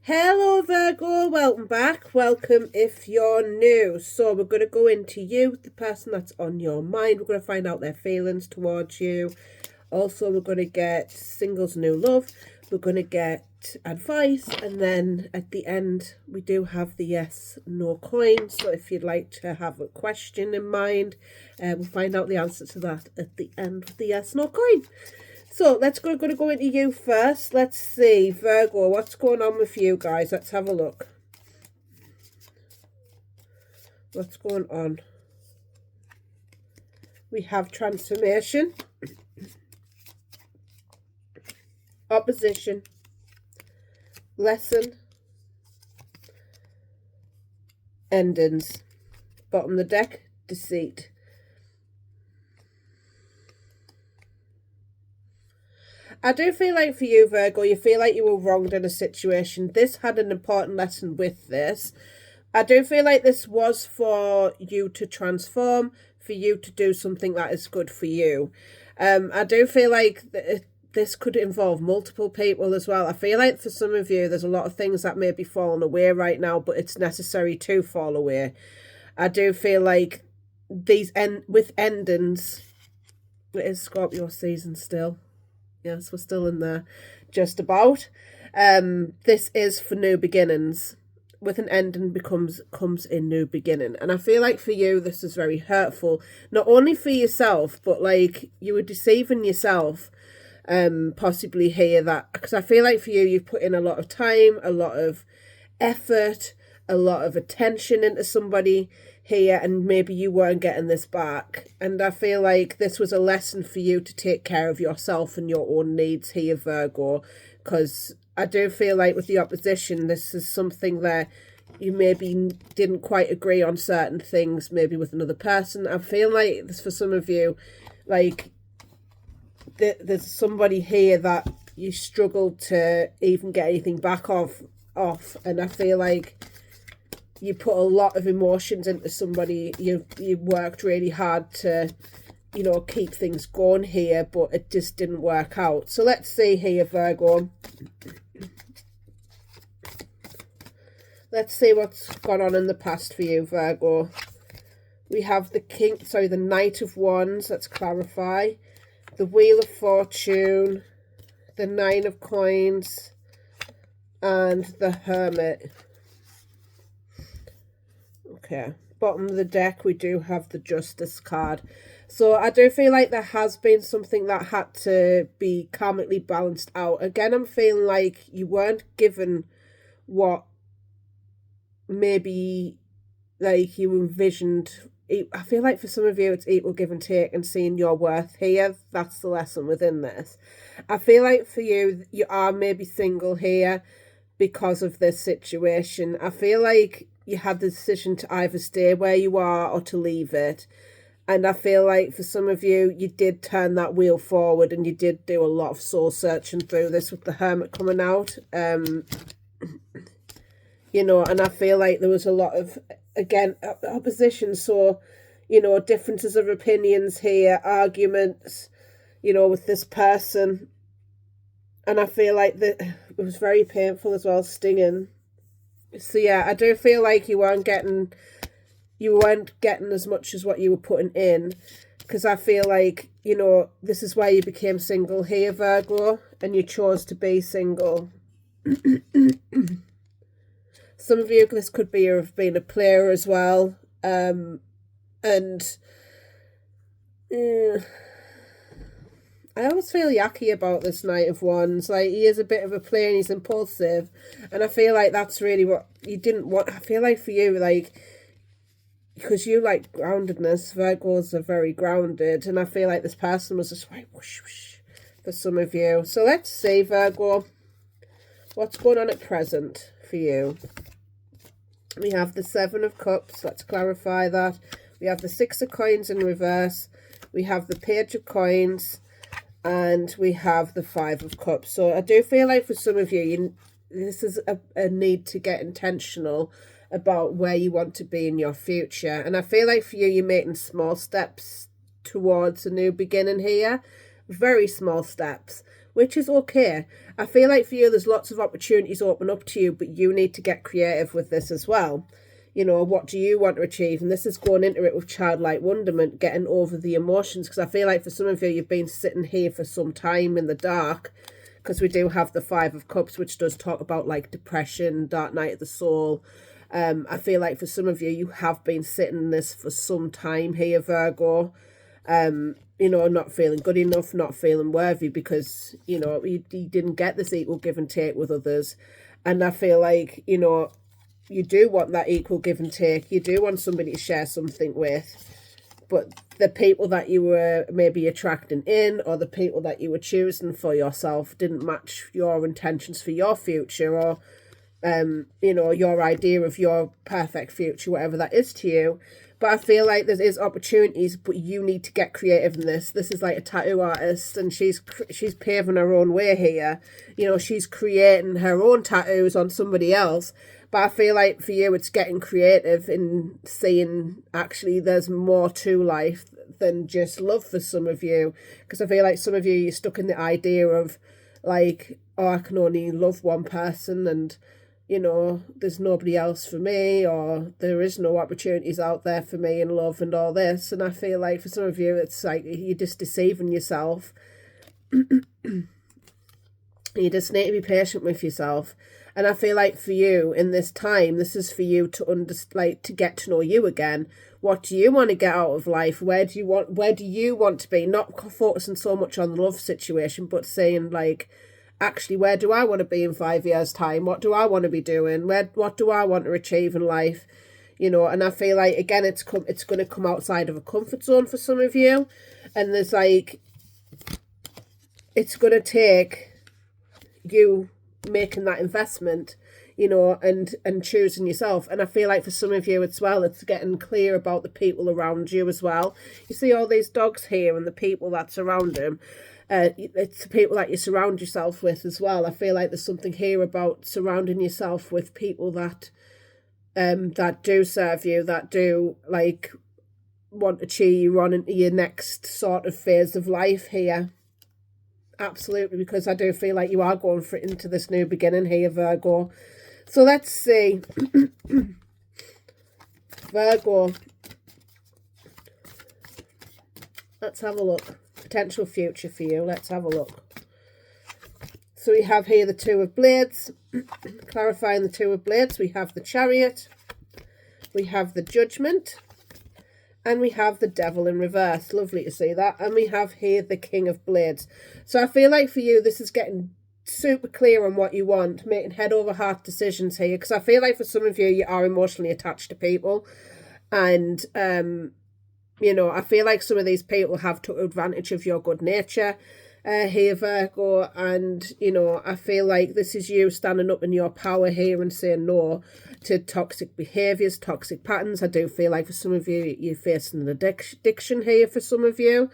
Hello Virgo, welcome back. Welcome if you're new. So we're going to go into you, the person that's on your mind. We're going to find out their feelings towards you. Also, we're going to get singles new love. We're going to get advice. And then at the end, we do have the yes, no coin. So if you'd like to have a question in mind, we'll find out the answer to that at the end of the yes, no coin. So let's go into you first. Let's see, Virgo, what's going on with you guys? Let's have a look. What's going on? We have transformation, opposition, lesson, endings. Bottom of the deck, deceit. I do feel like for you, Virgo, you feel like you were wronged in a situation. This had an important lesson with this. I do feel like this was for you to transform, for you to do something that is good for you. I do feel like this could involve multiple people as well. I feel like for some of you, there's a lot of things that may be falling away right now, but it's necessary to fall away. I do feel like with endings, it is Scorpio season still. Yes, we're still in there, just about. This is for new beginnings. With an ending comes a new beginning. And I feel like for you, this is very hurtful. Not only for yourself, but like you were deceiving yourself, possibly here that, because I feel like for you, you've put in a lot of time, a lot of effort, a lot of attention into somebody here, and maybe you weren't getting this back. And I feel like this was a lesson for you to take care of yourself and your own needs here, Virgo, because I do feel like with the opposition, this is something that you maybe didn't quite agree on certain things, maybe with another person. I feel like this for some of you, like there's somebody here that you struggled to even get anything back off, and I feel like you put a lot of emotions into somebody. You worked really hard to, keep things going here, but it just didn't work out. So let's see here, Virgo. Let's see what's gone on in the past for you, Virgo. We have the Knight of Wands. Let's clarify. The Wheel of Fortune, the Nine of Coins, and the Hermit. Okay, bottom of the deck, we do have the Justice card. So I do feel like there has been something that had to be karmically balanced out. Again, I'm feeling like you weren't given what maybe like you envisioned. I feel like for some of you, it's equal give and take and seeing your worth here. That's the lesson within this. I feel like for you, you are maybe single here because of this situation. I feel like you had the decision to either stay where you are or to leave it. And I feel like for some of you, you did turn that wheel forward and you did do a lot of soul searching through this with the Hermit coming out. And I feel like there was a lot of, again, opposition. So, differences of opinions here, arguments, with this person. And I feel like that it was very painful as well, stinging. So yeah, I do feel like you weren't getting as much as what you were putting in, because I feel like, this is why you became single here, Virgo, and you chose to be single. Some of you, this could be of being a player as well. I always feel yucky about this Knight of Wands. Like, he is a bit of a player and he's impulsive. And I feel like that's really what you didn't want. I feel like for you, like, because you like groundedness, Virgos are very grounded. And I feel like this person was just like whoosh, whoosh for some of you. So let's see, Virgo, what's going on at present for you. We have the Seven of Cups. Let's clarify that. We have the Six of Coins in reverse. We have the Page of Coins. And we have the Five of Cups. So I do feel like for some of you, this is a need to get intentional about where you want to be in your future. And I feel like for you, you're making small steps towards a new beginning here. Very small steps. which is okay. I feel like for you, there's lots of opportunities open up to you, but you need to get creative with this as well. You know, what do you want to achieve? And this is going into it with childlike wonderment, getting over the emotions, because I feel like for some of you, you've been sitting here for some time in the dark, because we do have the Five of Cups, which does talk about like depression, dark night of the soul. I feel like for some of you, you have been sitting in this for some time here, Virgo. You know, not feeling good enough, not feeling worthy, because, you know, you didn't get this equal give and take with others. And I feel like, you know, you do want that equal give and take. You do want somebody to share something with. But the people that you were maybe attracting in, or the people that you were choosing for yourself, didn't match your intentions for your future, or you know, your idea of your perfect future, whatever that is to you. But I feel like there is opportunities, but you need to get creative in this. This is like a tattoo artist, and she's paving her own way here. You know, she's creating her own tattoos on somebody else. But I feel like for you, it's getting creative in seeing actually there's more to life than just love for some of you. Because I feel like some of you, you're stuck in the idea of like, oh, I can only love one person, and, you know, there's nobody else for me, or there is no opportunities out there for me in love and all this. And I feel like for some of you, it's like you're just deceiving yourself. You just need to be patient with yourself. And I feel like for you in this time, this is for you to to get to know you again. What do you want to get out of life? Where do you want to be? Not focusing so much on the love situation, but saying like, actually, where do I want to be in 5 years' time? What do I want to be doing? What do I want to achieve in life? You know, and I feel like, again, it's going to come outside of a comfort zone for some of you. And there's like, it's going to take you making that investment, you know, and choosing yourself. And I feel like for some of you as well, it's getting clear about the people around you as well. You see all these dogs here and the people that surround them. It's the people that you surround yourself with as well. I feel like there's something here about surrounding yourself with people that do serve you, that do like want to cheer you on into your next sort of phase of life here. Absolutely, because I do feel like you are going into this new beginning here, Virgo. So let's see. Virgo. Let's have a look. Potential future for you. Let's have a look. So we have here the Two of Blades. Clarifying the Two of Blades, we have the Chariot. We have the Judgment. And we have the Devil in reverse. Lovely to see that. And we have here the King of Blades. So I feel like for you, this is getting super clear on what you want. Making head over heart decisions here. Because I feel like for some of you, you are emotionally attached to people. And, you know, I feel like some of these people have took advantage of your good nature here, Virgo. And, you know, I feel like this is you standing up in your power here and saying no to toxic behaviours, toxic patterns. I do feel like for some of you, you're facing an addiction here for some of you.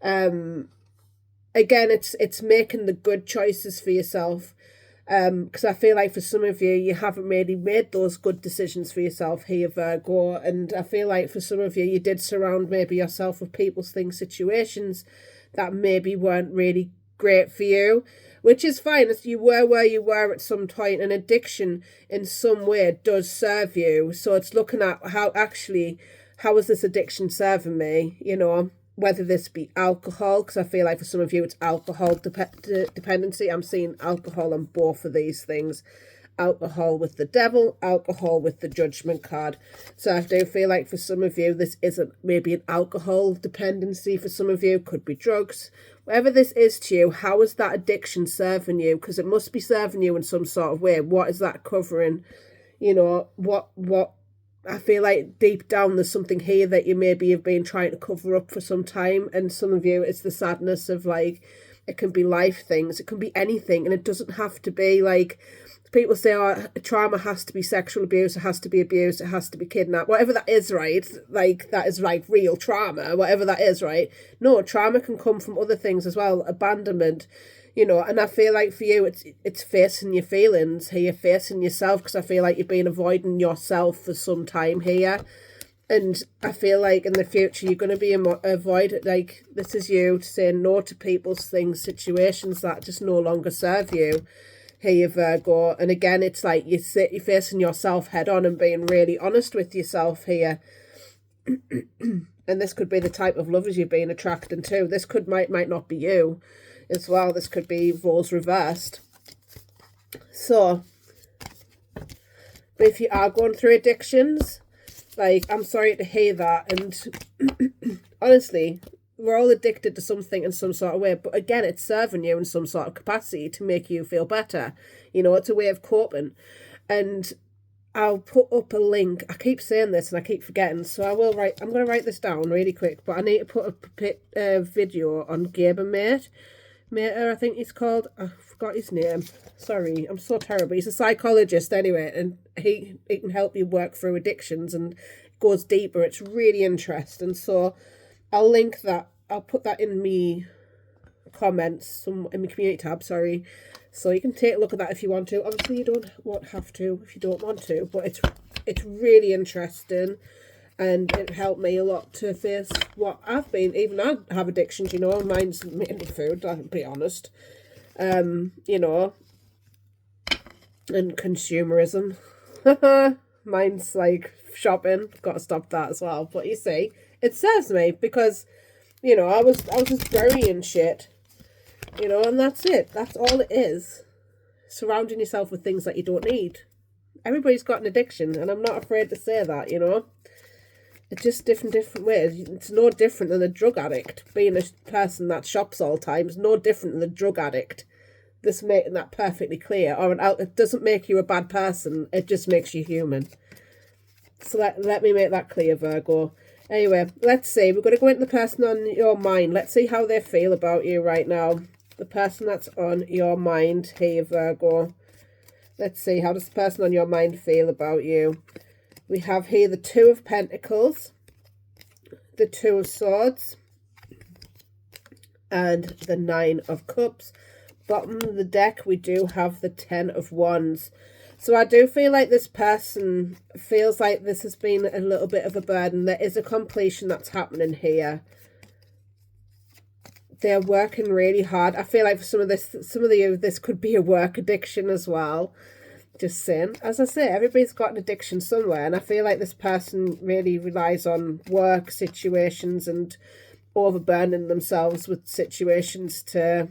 Again, it's making the good choices for yourself. Because I feel like for some of you, you haven't really made those good decisions for yourself here, Virgo. And I feel like for some of you, you did surround maybe yourself with people, things, situations that maybe weren't really great for you, which is fine. If you were where you were at some point, an addiction in some way does serve you. So it's looking at how is this addiction serving me, you know, whether this be alcohol, because I feel like for some of you it's alcohol dependency. I'm seeing alcohol on both of these things. Alcohol with the Devil, alcohol with the Judgment card. So I do feel like for some of you, this isn't maybe an alcohol dependency. For some of you, could be drugs. Whatever this is to you, how is that addiction serving you? Because it must be serving you in some sort of way. What is that covering? You know, what I feel like deep down there's something here that you maybe have been trying to cover up for some time. And some of you, it's the sadness of like, it can be life things, it can be anything, and it doesn't have to be like, people say, oh, trauma has to be sexual abuse, it has to be abuse, it has to be kidnapped, whatever that is, right? Like, that is like real trauma, whatever that is, right? No, trauma can come from other things as well, abandonment, you know. And I feel like for you, it's facing your feelings here, facing yourself, because I feel like you've been avoiding yourself for some time here. And I feel like in the future you're going to be avoid, like, this is you saying no to people's things, situations that just no longer serve you. Here, Virgo. And again, it's like you're facing yourself head on and being really honest with yourself here. And this could be the type of lovers you're being attracted to. This might not be you as well. This could be roles reversed. So, but if you are going through addictions, like, I'm sorry to hear that. And honestly, we're all addicted to something in some sort of way. But again, it's serving you in some sort of capacity to make you feel better. You know, it's a way of coping. And I'll put up a link. I keep saying this and I keep forgetting. So I'm going to write this down really quick. But I need to put a video on Gaber Mater, I think he's called. I forgot his name. Sorry, I'm so terrible. He's a psychologist anyway, and he can help you work through addictions and goes deeper. It's really interesting. So I'll link that. I'll put that in me comments, in my community tab, sorry. So you can take a look at that if you want to. Obviously you won't have to if you don't want to, but it's really interesting. And it helped me a lot to face what I've been. Even I have addictions, you know. Mine's mainly food, I'll be honest. You know. And consumerism. Mine's like shopping. Got to stop that as well. But you see, it serves me because, you know, I was just burying shit. You know, and that's it. That's all it is. Surrounding yourself with things that you don't need. Everybody's got an addiction, and I'm not afraid to say that, you know. It's just different ways. It's no different than a drug addict. Being a person that shops all the time is no different than a drug addict. This making that perfectly clear. It doesn't make you a bad person. It just makes you human. So let me make that clear, Virgo. Anyway, let's see. We're going to go into the person on your mind. Let's see how they feel about you right now. The person that's on your mind here, Virgo. Let's see. How does the person on your mind feel about you? We have here the Two of Pentacles, the Two of Swords, and the Nine of Cups. Bottom of the deck, we do have the Ten of Wands. So I do feel like this person feels like this has been a little bit of a burden. There is a completion that's happening here. They're working really hard. I feel like for some of you, this could be a work addiction as well. Just saying. As I say, everybody's got an addiction somewhere, and I feel like this person really relies on work situations and overburdening themselves with situations to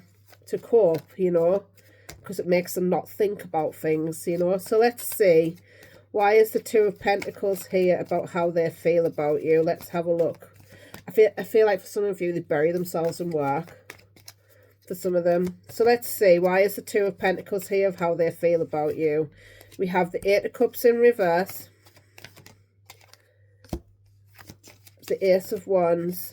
cope, you know, because it makes them not think about things, you know. So let's see. Why is the Two of Pentacles here about how they feel about you? Let's have a look. I feel like for some of you, they bury themselves in work. For some of them. So let's see. Why is the Two of Pentacles here of how they feel about you? We have the Eight of Cups in reverse. The Ace of Wands.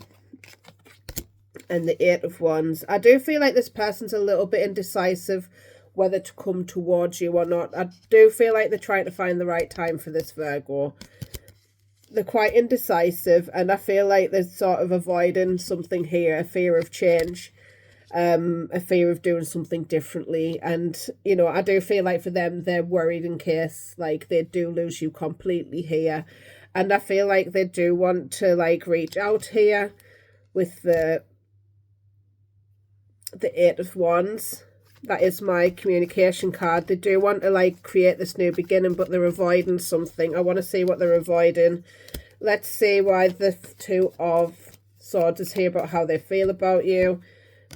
And the Eight of Wands. I do feel like this person's a little bit indecisive whether to come towards you or not. I do feel like they're trying to find the right time for this, Virgo. They're quite indecisive, and I feel like they're sort of avoiding something here, a fear of change. A fear of doing something differently. And, you know, I do feel like for them, they're worried in case, like, they do lose you completely here. And I feel like they do want to, like, reach out here with the Eight of Wands. That is my communication card. They do want to, like, create this new beginning, but they're avoiding something. I want to see what they're avoiding. Let's see why the Two of Swords is here about how they feel about you.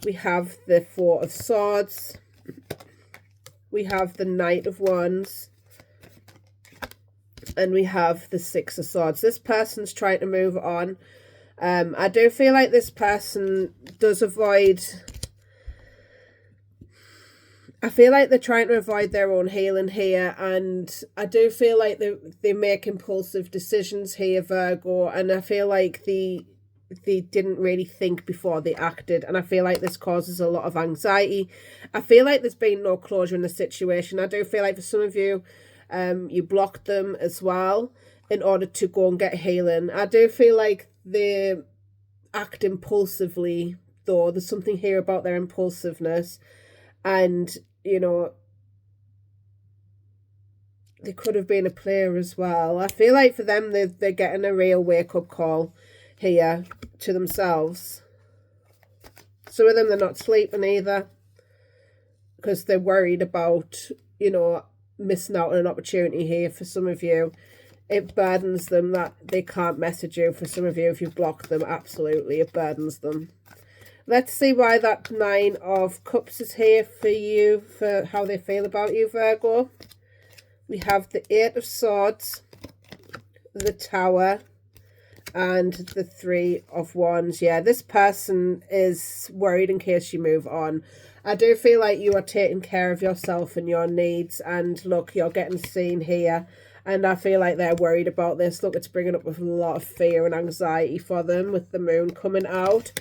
We have the Four of Swords. We have the Knight of Wands. And we have the Six of Swords. This person's trying to move on. I do feel like this person does avoid... I feel like they're trying to avoid their own healing here, and I do feel like they make impulsive decisions here, Virgo, and I feel like they didn't really think before they acted, and I feel like this causes a lot of anxiety. I feel like there's been no closure in the situation. I do feel like for some of you, you blocked them as well in order to go and get healing. I do feel like they act impulsively, though. There's something here about their impulsiveness, and, you know, They could have been a player as well. I feel like for them, they're getting a real wake-up call here to themselves. Some of them, they're not sleeping either because they're worried about, you know, missing out on an opportunity here. For some of you, it burdens them that they can't message you. For some of you, if you've blocked them, absolutely, it burdens them. Let's see why that 9 of Cups is here for you, for how they feel about you, Virgo. We have the 8 of Swords, the Tower, and the 3 of Wands. Yeah, this person is worried in case you move on. I do feel like you are taking care of yourself and your needs. And look, you're getting seen here. And I feel like they're worried about this. Look, it's bringing up with a lot of fear and anxiety for them with the moon coming out.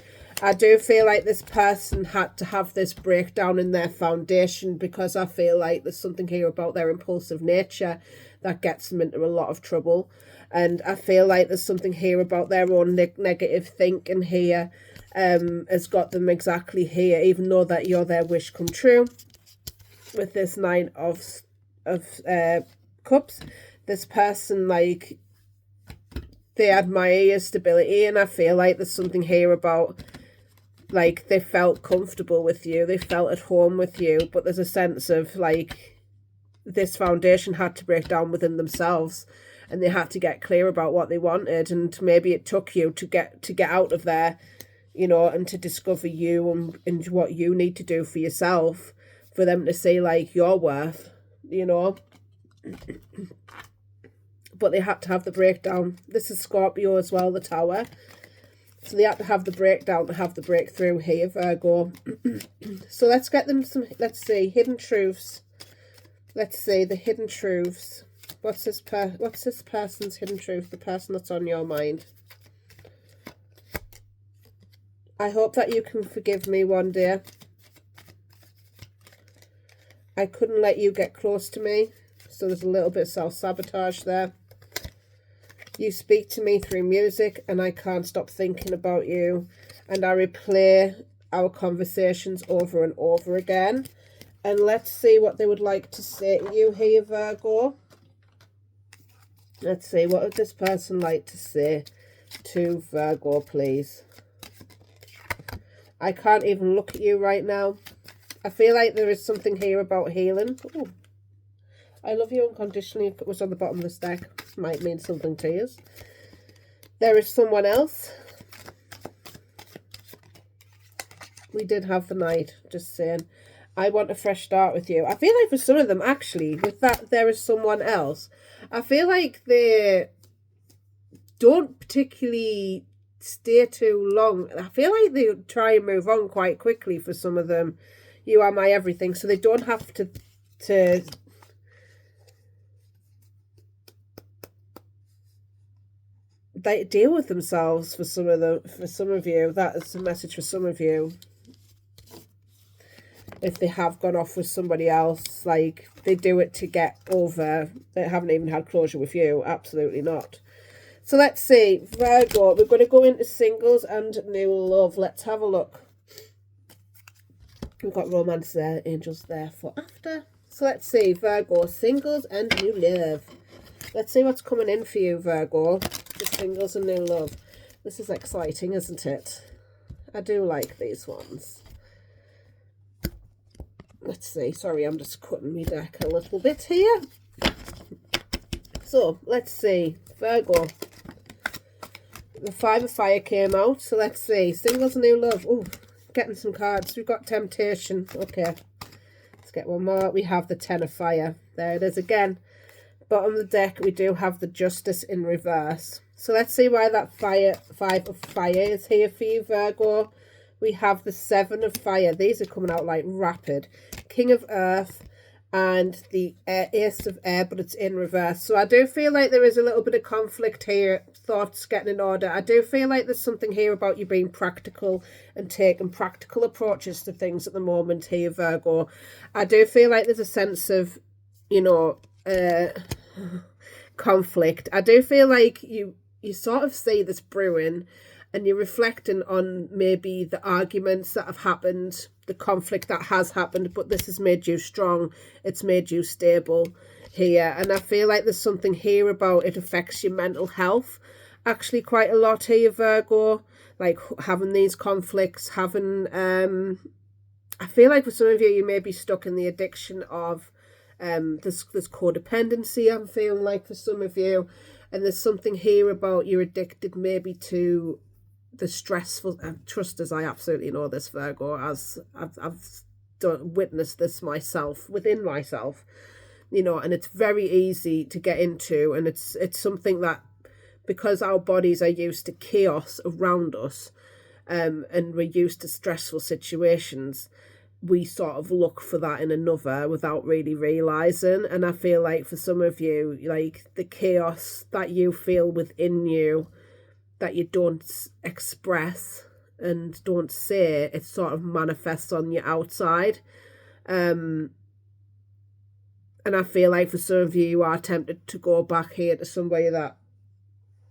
I do feel like this person had to have this breakdown in their foundation, because I feel like there's something here about their impulsive nature that gets them into a lot of trouble. And I feel like there's something here about their own negative thinking here has got them exactly here, even though that you're their wish come true. With this 9 of Cups, this person, like, they admire your stability, and I feel like there's something here about, like, they felt comfortable with you, they felt at home with you, but there's a sense of, like, this foundation had to break down within themselves, and they had to get clear about what they wanted, and maybe it took you to get out of there, you know, and to discover you and what you need to do for yourself, for them to see, like, your worth, you know. But they had to have the breakdown. This is Scorpio as well, the Tower. So they had to have the breakdown to have the breakthrough here, Virgo. So let's get them some, let's see, hidden truths. Let's see, the hidden truths. What's this person's hidden truth, the person that's on your mind? I hope that you can forgive me one day. I couldn't let you get close to me. So there's a little bit of self-sabotage there. You speak to me through music, and I can't stop thinking about you. And I replay our conversations over and over again. And let's see what they would like to say to you here, Virgo. Let's see, what would this person like to say to Virgo, please? I can't even look at you right now. I feel like there is something here about healing. Ooh. I love you unconditionally. It was on the bottom of this deck. Might mean something to you. There is someone else. We did have the Knight, just saying. I want a fresh start with you. I feel like for some of them, actually, with that there is someone else, I feel like they don't particularly stay too long. I feel like they try and move on quite quickly for some of them. You are my everything. So they don't have to they deal with themselves for some of them. For some of you, that is a message for some of you. If they have gone off with somebody else, like, they do it to get over. They haven't even had closure with you. Absolutely not. So let's see, Virgo, we're going to go into singles and new love. Let's have a look. We've got romance there, angels there for after. So let's see, Virgo, singles and new love. Let's see what's coming in for you, Virgo. The singles and new love. This is exciting, isn't it? I do like these ones. Let's see. Sorry, I'm just cutting my deck a little bit here. So, let's see. Virgo. The 5 of Fire came out. So, let's see. Singles and new love. Oh, getting some cards. We've got Temptation. Okay. Let's get one more. We have the 10 of Fire. There it is again. Bottom of the deck, we do have the Justice in reverse. So let's see why that 5 of Fire is here for you, Virgo. We have the 7 of Fire. These are coming out like rapid. King of Earth and the Ace of Air, but it's in reverse. So I do feel like there is a little bit of conflict here. Thoughts getting in order. I do feel like there's something here about you being practical and taking practical approaches to things at the moment here, Virgo. I do feel like there's a sense of, you know, conflict. I do feel like you sort of see this brewing, and you're reflecting on maybe the arguments that have happened, the conflict that has happened, but this has made you strong. It's made you stable. here, and I feel like there's something here about it affects your mental health actually quite a lot here, Virgo. Like having these conflicts, having I feel like for some of you, you may be stuck in the addiction of this codependency, I'm feeling like for some of you. And there's something here about you're addicted maybe to the stressful, trust us, I absolutely know this, Virgo, as I've witnessed this myself, within myself, you know, and it's very easy to get into, and it's something that, because our bodies are used to chaos around us, and we're used to stressful situations, we sort of look for that in another without really realizing. And I feel like for some of you, like the chaos that you feel within you that you don't express and don't say, it sort of manifests on your outside. And I feel like for some of you, you are tempted to go back here to somebody that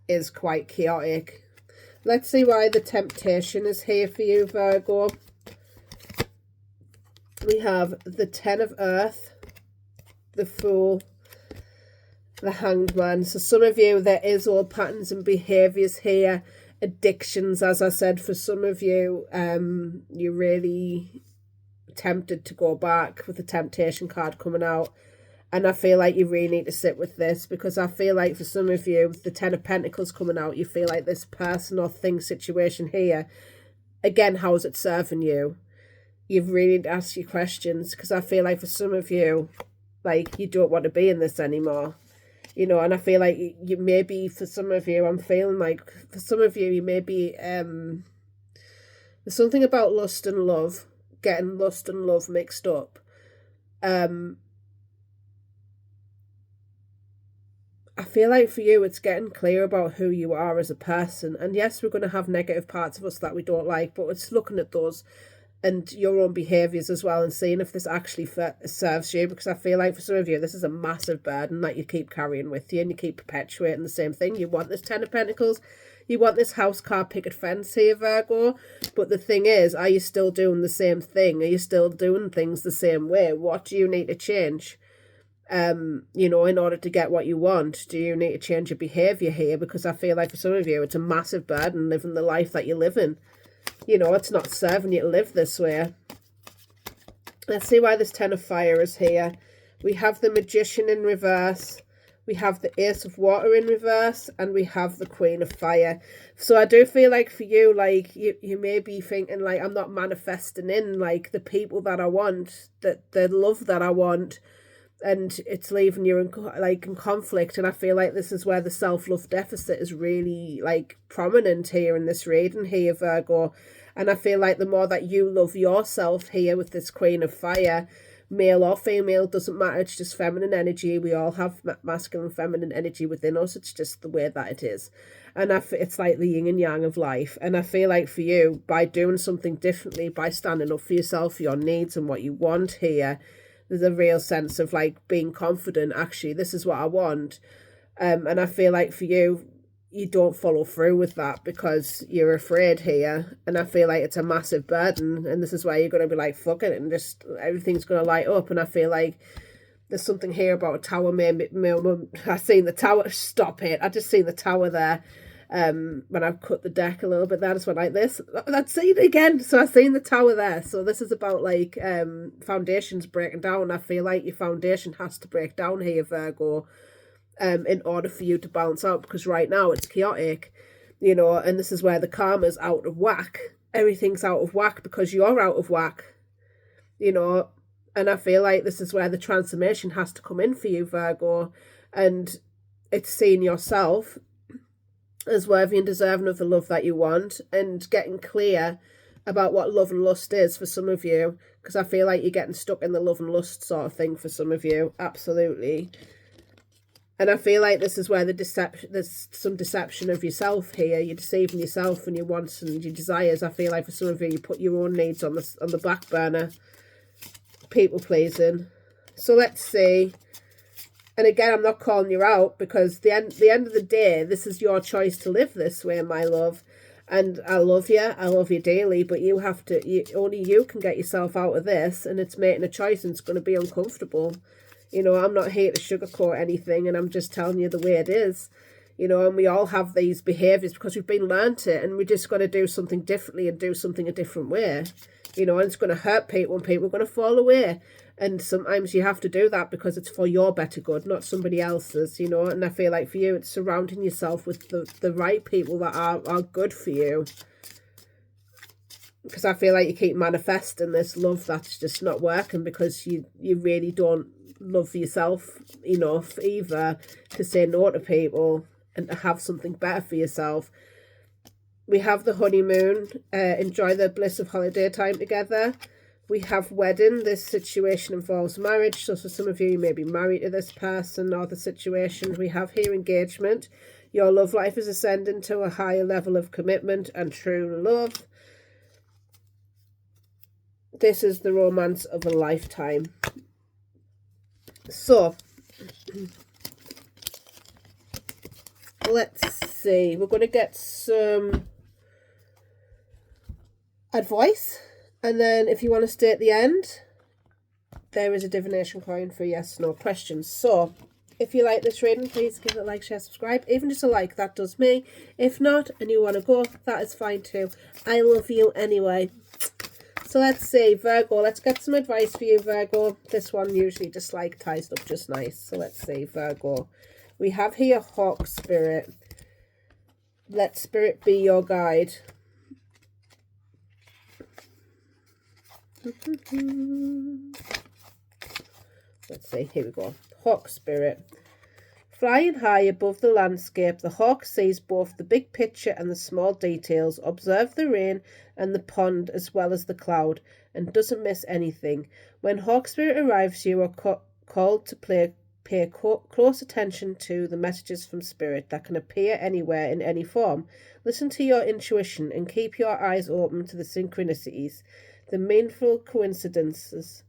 is quite chaotic. Let's see why the temptation is here for you, Virgo. We have the Ten of Earth, the Fool, the Hanged Man. So some of you, there is all patterns and behaviours here, addictions, as I said. For some of you, you're really tempted to go back with the temptation card coming out. And I feel like you really need to sit with this, because I feel like for some of you, the Ten of Pentacles coming out, you feel like this person or thing situation here, again, how is it serving you? You've really need to ask your questions, because I feel like for some of you, like, you don't want to be in this anymore. You know, and I feel like you maybe, for some of you, I'm feeling like for some of you, you may be, there's something about lust and love, getting lust and love mixed up. I feel like for you, it's getting clear about who you are as a person. And yes, we're going to have negative parts of us that we don't like, but it's looking at those and your own behaviours as well and seeing if this actually serves you. Because I feel like for some of you, this is a massive burden that you keep carrying with you and you keep perpetuating the same thing. You want this Ten of Pentacles, you want this house, car, picket fence here, Virgo. But the thing is, are you still doing the same thing? Are you still doing things the same way? What do you need to change? You know, in order to get what you want? Do you need to change your behaviour here? Because I feel like for some of you, it's a massive burden living the life that you live in. You know, it's not serving you to live this way. Let's see why this Ten of Fire is here. We have the Magician in reverse. We have the Ace of Water in reverse. And we have the Queen of Fire. So I do feel like for you, like, you may be thinking, like, I'm not manifesting in, like, the people that I want, the love that I want. And it's leaving you in conflict. And I feel like this is where the self-love deficit is really, like, prominent here in this reading here, Virgo. And I feel like the more that you love yourself here with this Queen of Fire, male or female, doesn't matter, it's just feminine energy. We all have masculine and feminine energy within us. It's just the way that it is. And it's like the yin and yang of life. And I feel like for you, by doing something differently, by standing up for yourself, for your needs and what you want here, there's a real sense of, like, being confident, actually, this is what I want. And I feel like for you, you don't follow through with that because you're afraid here. And I feel like it's a massive burden. And this is why you're going to be like, fuck it, and just everything's going to light up. And I feel like there's something here about a tower. I seen the tower. Stop it. I just seen the tower there. When I cut the deck a little bit there, I just went like this. I'd seen it again. So I've seen the tower there. So this is about, like, foundations breaking down. I feel like your foundation has to break down here, Virgo, in order for you to balance out, because right now it's chaotic, you know, and this is where the karma's out of whack. Everything's out of whack because you're out of whack, you know. And I feel like this is where the transformation has to come in for you, Virgo. And it's seeing yourself as worthy and deserving of the love that you want, and getting clear about what love and lust is for some of you, because I feel like you're getting stuck in the love and lust sort of thing for some of you. Absolutely. And I feel like this is where there's some deception of yourself here. You're deceiving yourself and your wants and your desires. I feel like for some of you, you put your own needs on the back burner. People pleasing. So let's see. And again, I'm not calling you out, because the end of the day, this is your choice to live this way, my love. And I love you daily, but you have to, only you can get yourself out of this, and it's making a choice, and it's going to be uncomfortable. You know, I'm not here to sugarcoat anything, and I'm just telling you the way it is. You know, and we all have these behaviours because we've been learnt it, and we just got to do something differently and do something a different way. You know, and it's going to hurt people, and people are going to fall away. And sometimes you have to do that because it's for your better good, not somebody else's, you know. And I feel like for you, it's surrounding yourself with the right people that are good for you. Because I feel like you keep manifesting this love that's just not working because you really don't love yourself enough either to say no to people and to have something better for yourself. We have the honeymoon, enjoy the bliss of holiday time together. We have wedding. This situation involves marriage. So for some of you, you may be married to this person or the situation. We have here engagement. Your love life is ascending to a higher level of commitment and true love. This is the romance of a lifetime. So, let's see. We're going to get some advice. And then if you want to stay at the end, there is a divination coin for yes, no questions. So, if you like this reading, please give it a like, share, subscribe. Even just a like, that does me. If not, and you want to go, that is fine too. I love you anyway. So let's see, Virgo, let's get some advice for you, Virgo. This one usually just like ties up just nice. So let's see, Virgo. We have here Hawk Spirit. Let Spirit be your guide. Let's see, here we go. Hawk Spirit. Flying high above the landscape, the hawk sees both the big picture and the small details, observe the rain and the pond as well as the cloud, and doesn't miss anything. When Hawk Spirit arrives, you are called to pay close attention to the messages from Spirit that can appear anywhere in any form. Listen to your intuition and keep your eyes open to the synchronicities, the meaningful coincidences.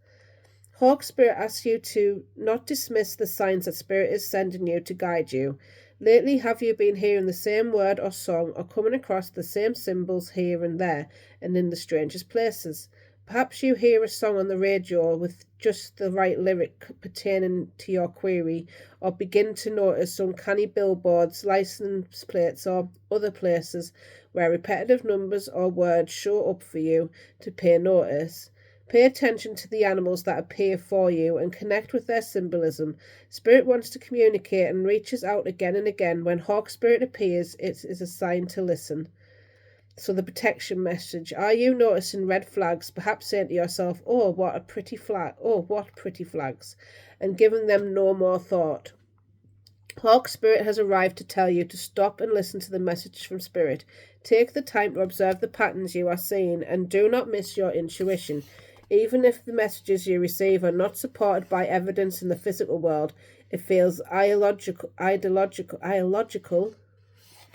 Hawk Spirit asks you to not dismiss the signs that Spirit is sending you to guide you. Lately, have you been hearing the same word or song or coming across the same symbols here and there and in the strangest places? Perhaps you hear a song on the radio with just the right lyric pertaining to your query, or begin to notice uncanny billboards, license plates, or other places where repetitive numbers or words show up for you to pay notice. Pay attention to the animals that appear for you and connect with their symbolism. Spirit wants to communicate and reaches out again and again. When Hawk Spirit appears, it is a sign to listen. So the protection message. Are you noticing red flags? Perhaps saying to yourself, oh, what a pretty flag. Oh, what pretty flags. And giving them no more thought. Hawk Spirit has arrived to tell you to stop and listen to the message from Spirit. Take the time to observe the patterns you are seeing and do not miss your intuition. Even if the messages you receive are not supported by evidence in the physical world, it feels ideological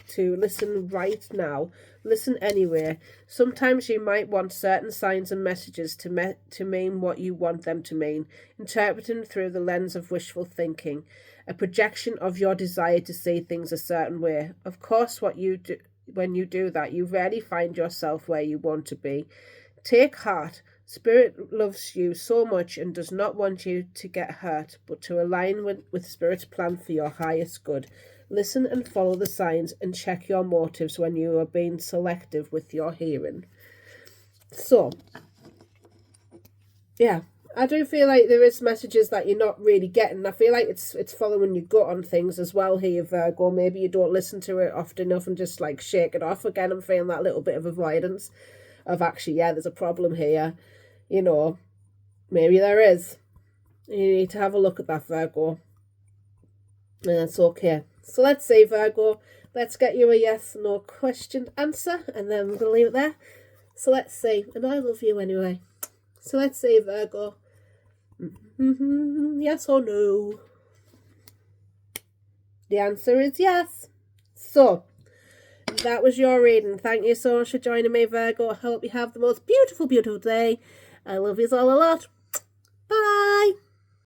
to listen right now. Listen anyway. Sometimes you might want certain signs and messages to mean what you want them to mean, interpreted through the lens of wishful thinking, a projection of your desire to see things a certain way. Of course, when you do that, you rarely find yourself where you want to be. Take heart. Spirit loves you so much and does not want you to get hurt, but to align with Spirit's plan for your highest good. Listen and follow the signs and check your motives when you are being selective with your hearing. So, yeah, I do feel like there is messages that you're not really getting. I feel like it's following your gut on things as well here, Virgo. Maybe you don't listen to it often enough and just like shake it off. Again, I'm feeling that little bit of avoidance of actually, yeah, there's a problem here. You know, maybe there is. You need to have a look at that, Virgo. And that's okay. So let's see, Virgo. Let's get you a yes, no question answer. And then we're going to leave it there. So let's see. And I love you anyway. So let's see, Virgo. Yes or no? The answer is yes. So, that was your reading. Thank you so much for joining me, Virgo. I hope you have the most beautiful, beautiful day. I love you all a lot. Bye.